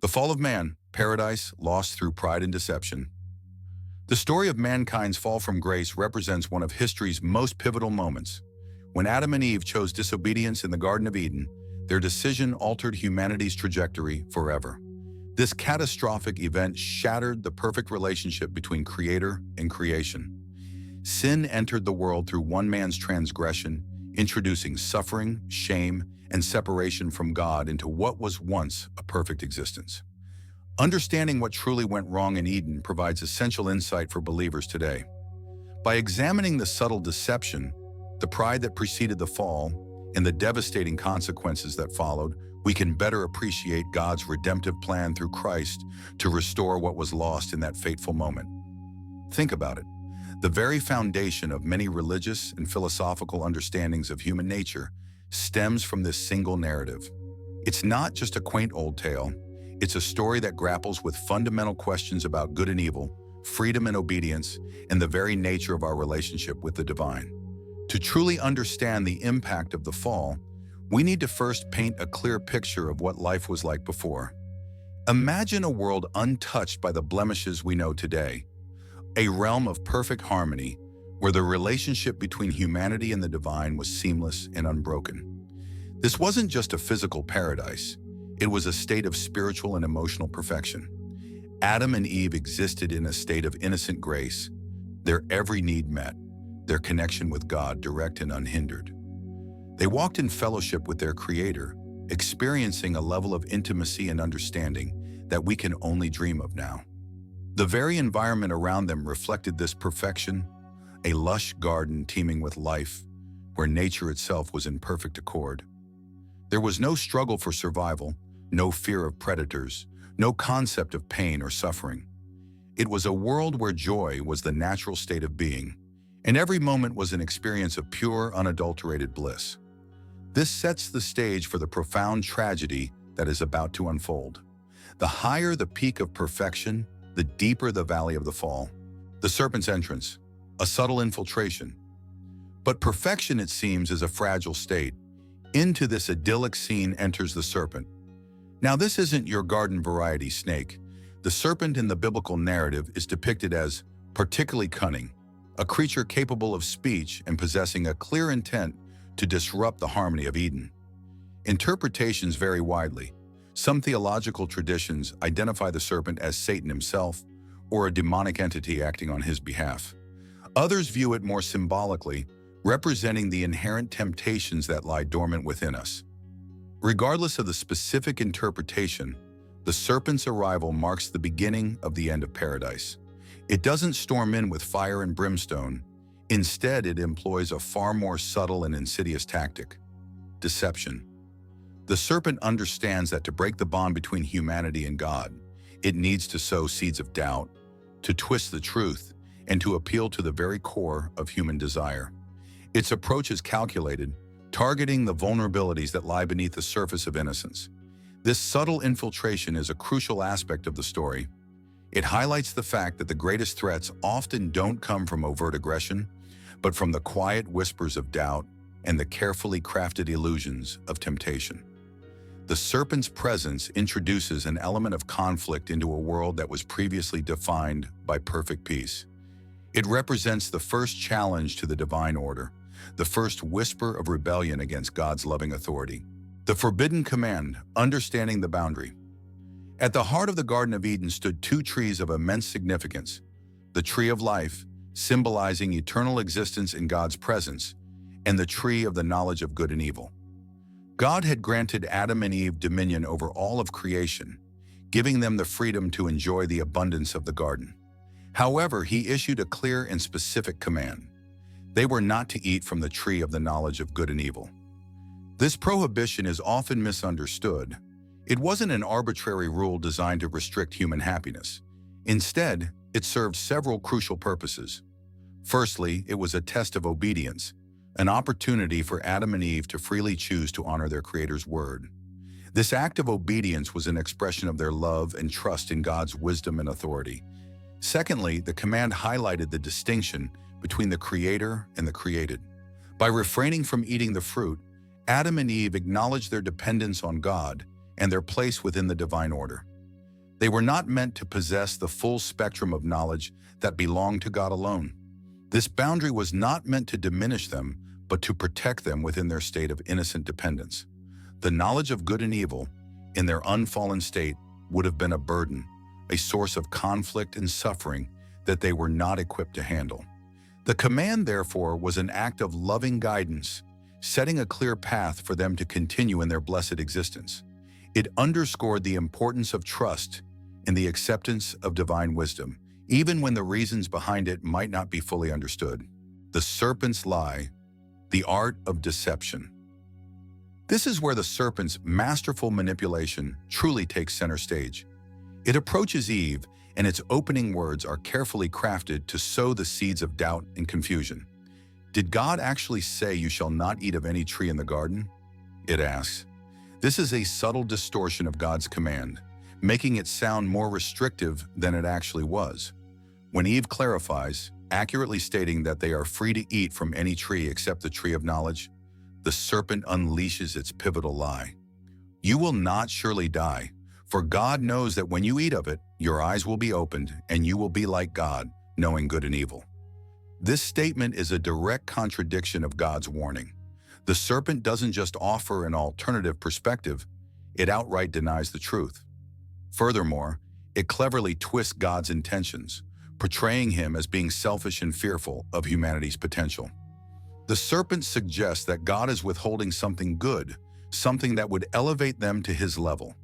The fall of man, paradise lost through pride and deception. The story of mankind's fall from grace represents one of history's most pivotal moments. When Adam and Eve chose disobedience in the Garden of Eden, their decision altered humanity's trajectory forever. This catastrophic event shattered the perfect relationship between Creator and creation. Sin entered the world through one man's transgression, introducing suffering, shame, and separation from God into what was once a perfect existence. Understanding what truly went wrong in Eden provides essential insight for believers today. By examining the subtle deception, the pride that preceded the fall, and the devastating consequences that followed, we can better appreciate God's redemptive plan through Christ to restore what was lost in that fateful moment. Think about it. The very foundation of many religious and philosophical understandings of human nature stems from this single narrative. It's not just a quaint old tale. It's a story that grapples with fundamental questions about good and evil, freedom and obedience, and the very nature of our relationship with the divine. To truly understand the impact of the fall, we need to first paint a clear picture of what life was like before. Imagine a world untouched by the blemishes we know today, a realm of perfect harmony where the relationship between humanity and the divine was seamless and unbroken. This wasn't just a physical paradise. It was a state of spiritual and emotional perfection. Adam and Eve existed in a state of innocent grace, their every need met, their connection with God direct and unhindered. They walked in fellowship with their Creator, experiencing a level of intimacy and understanding that we can only dream of now. The very environment around them reflected this perfection, a lush garden teeming with life, where nature itself was in perfect accord. There was no struggle for survival, no fear of predators, no concept of pain or suffering. It was a world where joy was the natural state of being, and every moment was an experience of pure, unadulterated bliss. This sets the stage for the profound tragedy that is about to unfold. The higher the peak of perfection, the deeper the valley of the fall. The serpent's entrance, a subtle infiltration. But perfection, it seems, is a fragile state. Into this idyllic scene enters the serpent. Now, this isn't your garden variety snake. The serpent in the biblical narrative is depicted as particularly cunning, a creature capable of speech and possessing a clear intent to disrupt the harmony of Eden. Interpretations vary widely. Some theological traditions identify the serpent as Satan himself or a demonic entity acting on his behalf. Others view it more symbolically, representing the inherent temptations that lie dormant within us. Regardless of the specific interpretation, the serpent's arrival marks the beginning of the end of paradise. It doesn't storm in with fire and brimstone. Instead, it employs a far more subtle and insidious tactic: deception. The serpent understands that to break the bond between humanity and God, it needs to sow seeds of doubt, to twist the truth, and to appeal to the very core of human desire. Its approach is calculated, targeting the vulnerabilities that lie beneath the surface of innocence. This subtle infiltration is a crucial aspect of the story. It highlights the fact that the greatest threats often don't come from overt aggression, but from the quiet whispers of doubt and the carefully crafted illusions of temptation. The serpent's presence introduces an element of conflict into a world that was previously defined by perfect peace. It represents the first challenge to the divine order, the first whisper of rebellion against God's loving authority. The forbidden command, understanding the boundary. At the heart of the Garden of Eden stood two trees of immense significance: the tree of life, symbolizing eternal existence in God's presence, and the tree of the knowledge of good and evil. God had granted Adam and Eve dominion over all of creation, giving them the freedom to enjoy the abundance of the garden. However, he issued a clear and specific command. They were not to eat from the tree of the knowledge of good and evil. This prohibition is often misunderstood. It wasn't an arbitrary rule designed to restrict human happiness. Instead, it served several crucial purposes. Firstly, it was a test of obedience, an opportunity for Adam and Eve to freely choose to honor their Creator's word. This act of obedience was an expression of their love and trust in God's wisdom and authority. Secondly, the command highlighted the distinction between the Creator and the created. By refraining from eating the fruit, Adam and Eve acknowledged their dependence on God and their place within the divine order. They were not meant to possess the full spectrum of knowledge that belonged to God alone. This boundary was not meant to diminish them, but to protect them within their state of innocent dependence. The knowledge of good and evil, in their unfallen state, would have been a burden, a source of conflict and suffering that they were not equipped to handle. The command, therefore, was an act of loving guidance, setting a clear path for them to continue in their blessed existence. It underscored the importance of trust in the acceptance of divine wisdom, even when the reasons behind it might not be fully understood. The serpent's lie, the art of deception. This is where the serpent's masterful manipulation truly takes center stage. It approaches Eve, and its opening words are carefully crafted to sow the seeds of doubt and confusion. Did God actually say, "You shall not eat of any tree in the garden"? It asks. This is a subtle distortion of God's command, making it sound more restrictive than it actually was. When Eve clarifies, accurately stating that they are free to eat from any tree except the tree of knowledge, the serpent unleashes its pivotal lie. You will not surely die, for God knows that when you eat of it, your eyes will be opened and you will be like God, knowing good and evil. This statement is a direct contradiction of God's warning. The serpent doesn't just offer an alternative perspective, it outright denies the truth. Furthermore, it cleverly twists God's intentions, portraying him as being selfish and fearful of humanity's potential. The serpent suggests that God is withholding something good, something that would elevate them to his level.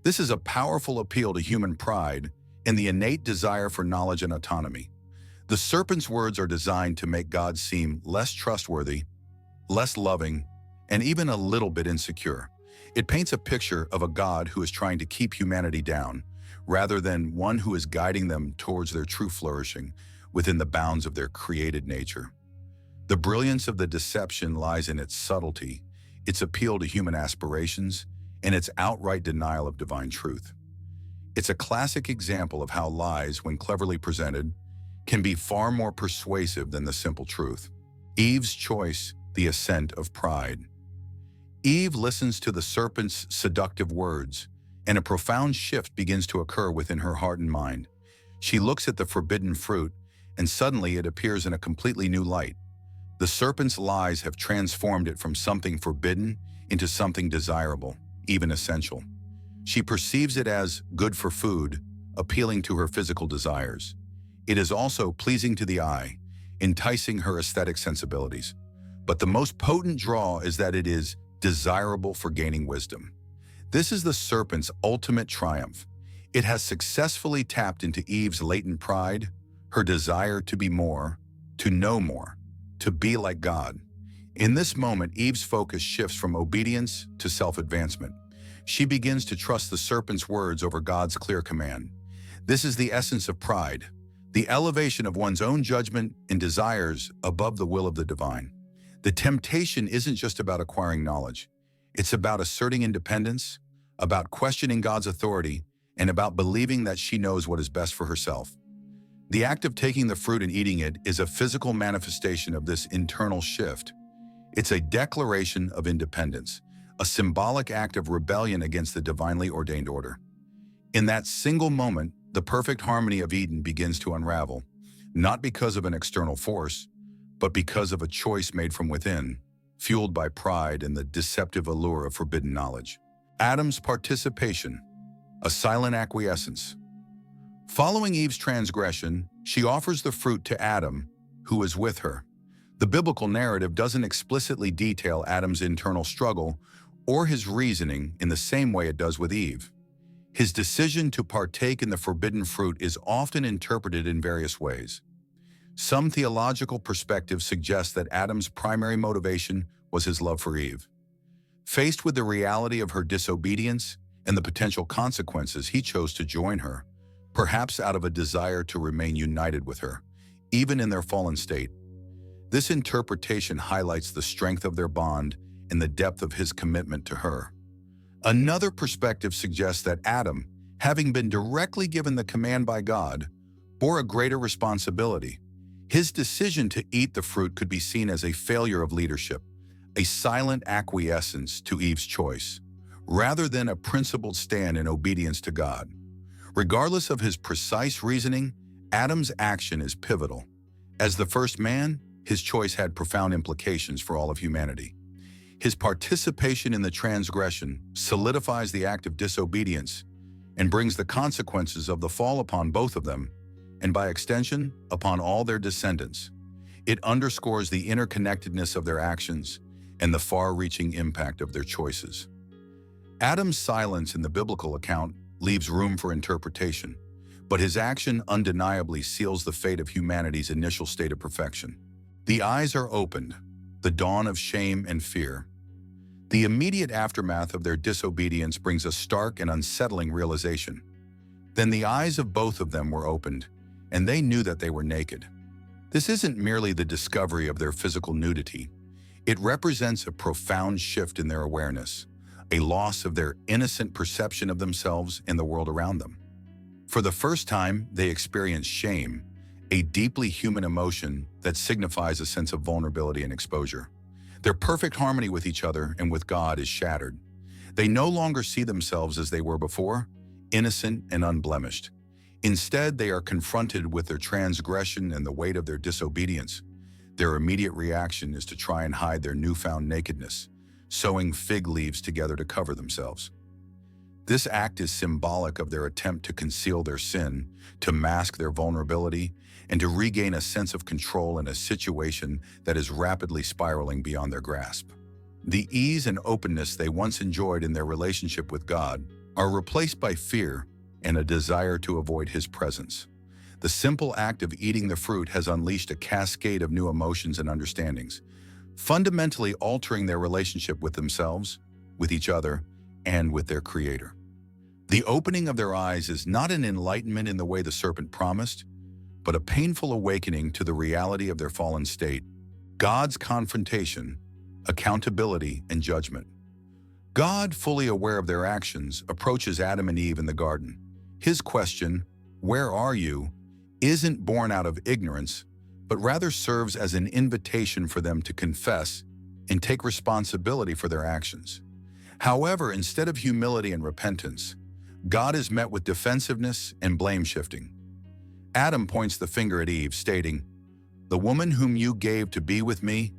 This is a powerful appeal to human pride and the innate desire for knowledge and autonomy. The serpent's words are designed to make God seem less trustworthy, less loving, and even a little bit insecure. It paints a picture of a God who is trying to keep humanity down, rather than one who is guiding them towards their true flourishing within the bounds of their created nature. The brilliance of the deception lies in its subtlety, its appeal to human aspirations, and its outright denial of divine truth. It's a classic example of how lies, when cleverly presented, can be far more persuasive than the simple truth. Eve's choice, the ascent of pride. Eve listens to the serpent's seductive words, and a profound shift begins to occur within her heart and mind. She looks at the forbidden fruit, and suddenly it appears in a completely new light. The serpent's lies have transformed it from something forbidden into something desirable, even essential. She perceives it as good for food, appealing to her physical desires. It is also pleasing to the eye, enticing her aesthetic sensibilities. But the most potent draw is that it is desirable for gaining wisdom. This is the serpent's ultimate triumph. It has successfully tapped into Eve's latent pride, her desire to be more, to know more, to be like God. In this moment, Eve's focus shifts from obedience to self-advancement. She begins to trust the serpent's words over God's clear command. This is the essence of pride, the elevation of one's own judgment and desires above the will of the divine. The temptation isn't just about acquiring knowledge. It's about asserting independence, about questioning God's authority, and about believing that she knows what is best for herself. The act of taking the fruit and eating it is a physical manifestation of this internal shift. It's a declaration of independence, a symbolic act of rebellion against the divinely ordained order. In that single moment, the perfect harmony of Eden begins to unravel, not because of an external force, but because of a choice made from within, fueled by pride and the deceptive allure of forbidden knowledge. Adam's participation, a silent acquiescence. Following Eve's transgression, she offers the fruit to Adam, who is with her. The biblical narrative doesn't explicitly detail Adam's internal struggle or his reasoning in the same way it does with Eve. His decision to partake in the forbidden fruit is often interpreted in various ways. Some theological perspectives suggest that Adam's primary motivation was his love for Eve. Faced with the reality of her disobedience and the potential consequences, he chose to join her, perhaps out of a desire to remain united with her, even in their fallen state. This interpretation highlights the strength of their bond and the depth of his commitment to her. Another perspective suggests that Adam, having been directly given the command by God, bore a greater responsibility. His decision to eat the fruit could be seen as a failure of leadership, a silent acquiescence to Eve's choice, rather than a principled stand in obedience to God. Regardless of his precise reasoning, Adam's action is pivotal. As the first man, his choice had profound implications for all of humanity. His participation in the transgression solidifies the act of disobedience and brings the consequences of the fall upon both of them, and by extension, upon all their descendants. It underscores the interconnectedness of their actions and the far-reaching impact of their choices. Adam's silence in the biblical account leaves room for interpretation, but his action undeniably seals the fate of humanity's initial state of perfection. The eyes are opened, the dawn of shame and fear. The immediate aftermath of their disobedience brings a stark and unsettling realization. Then the eyes of both of them were opened, and they knew that they were naked. This isn't merely the discovery of their physical nudity. It represents a profound shift in their awareness, a loss of their innocent perception of themselves and the world around them. For the first time, they experience shame, a deeply human emotion that signifies a sense of vulnerability and exposure. Their perfect harmony with each other and with God is shattered. They no longer see themselves as they were before, innocent and unblemished. Instead, they are confronted with their transgression and the weight of their disobedience. Their immediate reaction is to try and hide their newfound nakedness, sewing fig leaves together to cover themselves. This act is symbolic of their attempt to conceal their sin, to mask their vulnerability, and to regain a sense of control in a situation that is rapidly spiraling beyond their grasp. The ease and openness they once enjoyed in their relationship with God are replaced by fear and a desire to avoid His presence. The simple act of eating the fruit has unleashed a cascade of new emotions and understandings, fundamentally altering their relationship with themselves, with each other, and with their Creator. The opening of their eyes is not an enlightenment in the way the serpent promised, but a painful awakening to the reality of their fallen state, God's confrontation, accountability, and judgment. God, fully aware of their actions, approaches Adam and Eve in the garden. His question, "Where are you?" isn't born out of ignorance, but rather serves as an invitation for them to confess and take responsibility for their actions. However, instead of humility and repentance, God is met with defensiveness and blame-shifting. Adam points the finger at Eve, stating, "The woman whom you gave to be with me,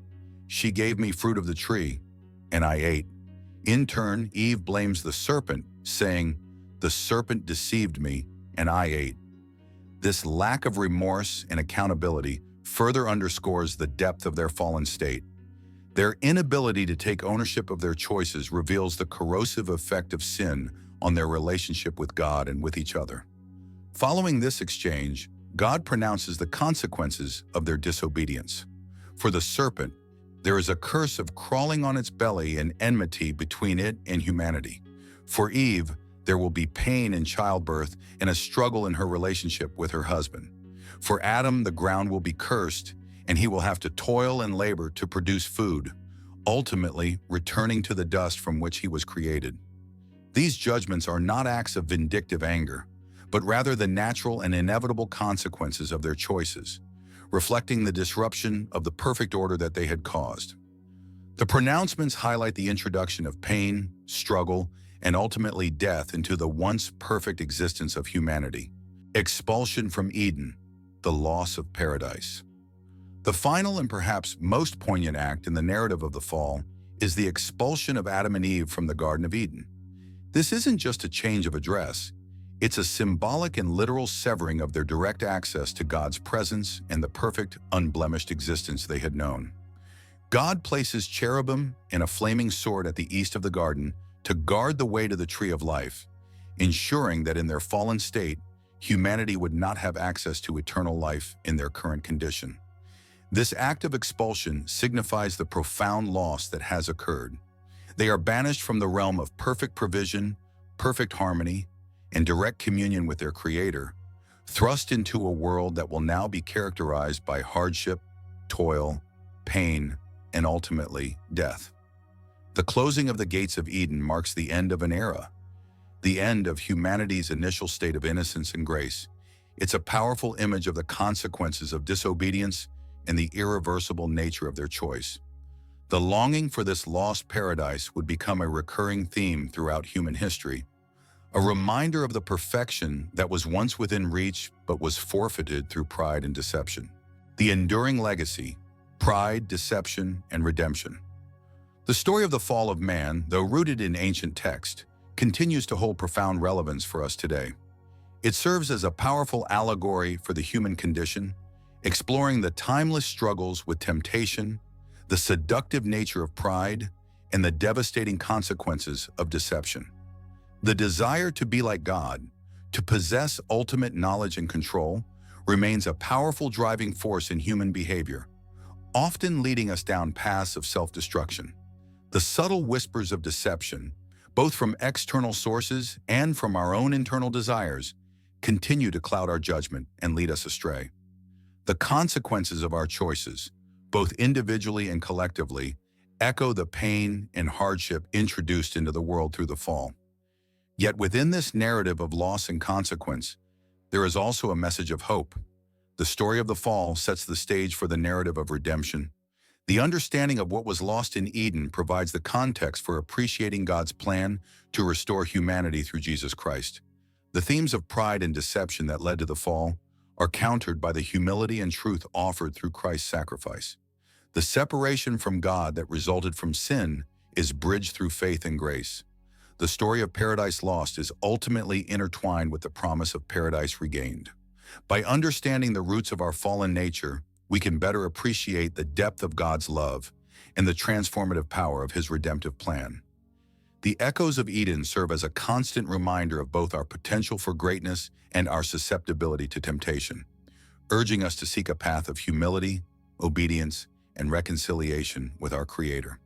she gave me fruit of the tree, and I ate." In turn, Eve blames the serpent, saying, "The serpent deceived me, and I ate." This lack of remorse and accountability further underscores the depth of their fallen state. Their inability to take ownership of their choices reveals the corrosive effect of sin on their relationship with God and with each other. Following this exchange, God pronounces the consequences of their disobedience. For the serpent, there is a curse of crawling on its belly and enmity between it and humanity. For Eve, there will be pain in childbirth and a struggle in her relationship with her husband. For Adam, the ground will be cursed, and he will have to toil and labor to produce food, ultimately returning to the dust from which he was created. These judgments are not acts of vindictive anger, but rather the natural and inevitable consequences of their choices, reflecting the disruption of the perfect order that they had caused. The pronouncements highlight the introduction of pain, struggle, and ultimately death into the once perfect existence of humanity. Expulsion from Eden, the loss of paradise. The final and perhaps most poignant act in the narrative of the fall is the expulsion of Adam and Eve from the Garden of Eden. This isn't just a change of address, it's a symbolic and literal severing of their direct access to God's presence and the perfect, unblemished existence they had known. God places cherubim and a flaming sword at the east of the garden to guard the way to the tree of life, ensuring that in their fallen state, humanity would not have access to eternal life in their current condition. This act of expulsion signifies the profound loss that has occurred. They are banished from the realm of perfect provision, perfect harmony, and direct communion with their Creator, thrust into a world that will now be characterized by hardship, toil, pain, and ultimately death. The closing of the gates of Eden marks the end of an era, the end of humanity's initial state of innocence and grace. It's a powerful image of the consequences of disobedience and the irreversible nature of their choice. The longing for this lost paradise would become a recurring theme throughout human history, a reminder of the perfection that was once within reach but was forfeited through pride and deception. The enduring legacy: pride, deception, and redemption. The story of the fall of man, though rooted in ancient text, continues to hold profound relevance for us today. It serves as a powerful allegory for the human condition, exploring the timeless struggles with temptation, the seductive nature of pride, and the devastating consequences of deception. The desire to be like God, to possess ultimate knowledge and control, remains a powerful driving force in human behavior, often leading us down paths of self-destruction. The subtle whispers of deception, both from external sources and from our own internal desires, continue to cloud our judgment and lead us astray. The consequences of our choices, both individually and collectively, echo the pain and hardship introduced into the world through the fall. Yet within this narrative of loss and consequence, there is also a message of hope. The story of the fall sets the stage for the narrative of redemption. The understanding of what was lost in Eden provides the context for appreciating God's plan to restore humanity through Jesus Christ. The themes of pride and deception that led to the fall are countered by the humility and truth offered through Christ's sacrifice. The separation from God that resulted from sin is bridged through faith and grace. The story of paradise lost is ultimately intertwined with the promise of paradise regained. By understanding the roots of our fallen nature, we can better appreciate the depth of God's love and the transformative power of His redemptive plan. The echoes of Eden serve as a constant reminder of both our potential for greatness and our susceptibility to temptation, urging us to seek a path of humility, obedience, and reconciliation with our Creator.